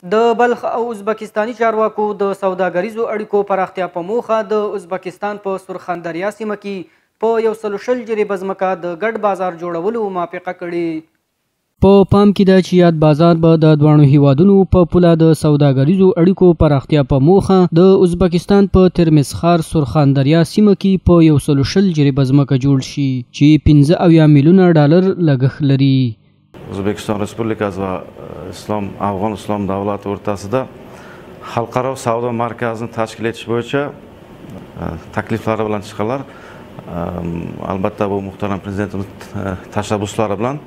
د بلخ او ازبکستاني چارواکو د سوداګریزو اړیکو پراختیا په موخه د ازبکستان په سرخندریا سیمه کې په 120 جریبه ځمکه د ګډ بازار جوړولو موافقه کړې. په پام کې ده چې یاد بازار به د دواړو هیوادونو په پوله د سوداګریزو اړیکو پراختیا په موخه د ازبکستان په ترمسخار سرخندریا سیمه کې په 120 جریبه ځمکه جوړ شي چې 15 میلیونه ډالر لګښت لري. O'zbekiston Respublikasi va Afg'on Islom davlati o'rtasida xalqaro savdo markazini tashkil etish bo'yicha takliflari bilan chiqqanlar. Albatta bu muhtaram prezidentimiz tashabbuslari bilan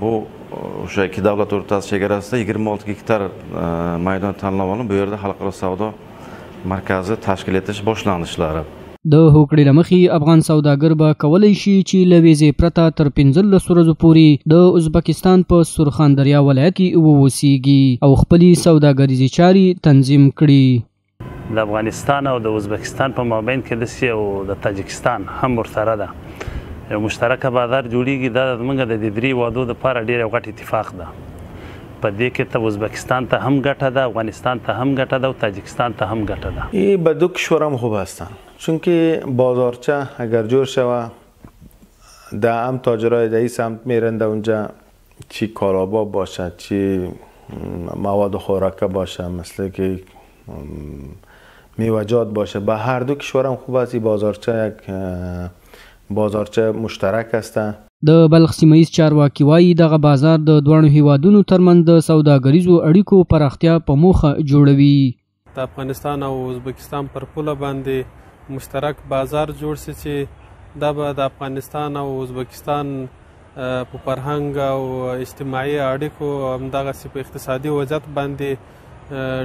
bu o'sha ikki davlat o'rtasi chegarasida 26 gektar maydon tanlab olinib, bu yerda xalqaro savdo markazi tashkil etish boshlandi ishlari. د هوکړې له مخې افغان سوداګر به کولی شي چې له ویزې پرته تر 15 ورځو پورې د ازبکستان په سرخندریا ولایت کې ووسیږي او خپلې سوداګریزې چارې تنظیم کړي. د افغانستان او د ازبکستان په مابین کې داسې او د تاجکستان هم ورسره ده یو مشترکه بازار جوړیږي. دا زموږ د دې درې وادو دپاره ډېر غټ اتفاق ده. په دې کې ته ازبکستان ته هم ګټه ده، افغانستان ته هم ګټه ده و تاجکستان ته هم ګټه ده. این به دو کشور هم خوب هستن، چون که بازارچه اگر جور شود در هم تاجرای در این سمت میرن در اونجا چی کالابا باشد چی مواد خوراکه باشد مثل که میوجات باشه، به هر دو کشور هم خوب است. این بازارچه یک بازارچه مشترک هستن. د بلخ سیمه‌ایز چارواکي وایي دغه بازار د دواړو هیوادونو ترمنځ د سوداګریزو اړیکو پراختیا په موخه جوړوي. د افغانستان او ازبکستان پر پوله باندې مشترک بازار جوړ شي چې دا به د افغانستان او ازبکستان په فرهنګ او اجتماعي اړیکو همدغسې په اقتصادي وضعیت باندې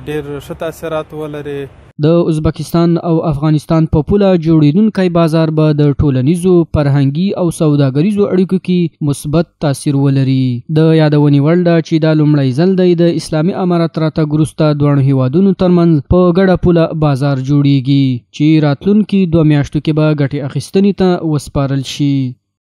ډېر ښه تاثیرات ولري. د ازبکستان او افغانستان په پوله جوړیدونکی بازار به د ټولنیزو، فرهنګي او سوداګریزو اړیکو کې مثبت تاثیر ولري. د یادونې وړ ده چې دا لومړی ځل دی د اسلامي امارت راتګ وروسته دواړو هیوادونو ترمنځ په ګډه پوله بازار جوړیږي چې راتلونکي 2 میاشتو کې به ګټې اخیستنې ته وسپارل شي.